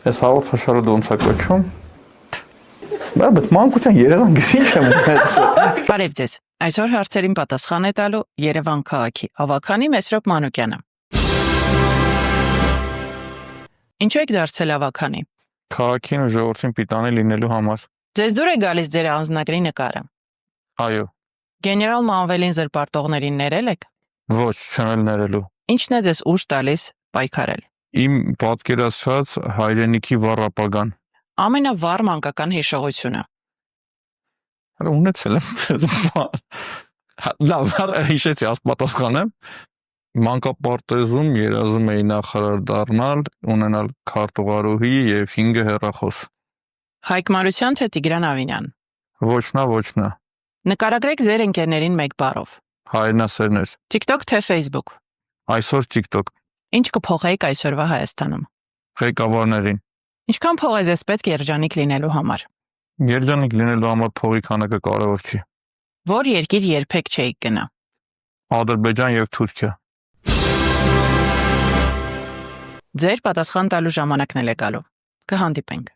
Այս հաղորդաշարը ոնց է կոչվում։ Բայց մանկության երազանքս ինչ եմ ունեցել։ Բարև ձեզ։ Այսօր հարցերին պատասխան է տալու Երևան քաղաքի ավագանի Մեսրոպ Մանուկյանը։ Ինչու եք դարձել ավագանի։ Քաղաքին ու ժողովրդին պիտանի լինելու համար։ Ձեզ դուր է գալիս ձեր անձնագրի նկարը։ Այո, Գեներալ Մանվելին զրպարտողներին ներել եք։ ոչ, չեմ էլ ներելու։ Ինչն է ձեզ ուժ տալիս պայքարել։ Իմ պատկերացած հայրենիքի վառ ապագան։ Ամենավառ մանկական հիշողությունը։ Հələ ունեցել եմ։ Լավ, հիշեցի, ասած պատասխանեմ։ Մանկապարտեզում երազում էի նախարար դառնալ, ունենալ քարտուղարուհի եւ 5 հեռախոս։ Հայկ Մարության թե Տիգրան Ավինյան։ Ոչ նա, ոչ նա։ Նկարագրեք ձեր ընկերներին մեկ բառով։ Հայրենասերներ։ TikTok թե Facebook։ Այսօր TikTok։ Ինչ կփոխեիք այսօրվա Հայաստանում։ Ղեկավարներին։ Ինչքան փող է ձեզ պետք երջանիկ լինելու համար։ Երջանիկ լինելու համար փողի քանակը կարևոր չի։ Որ երկիր երբեք չէիք գնա։ Ադրբեջան եւ Թուրքիա։ Ձեր պատասխան տալու ժամանակն էլ է գալու։ Կհանդիպենք։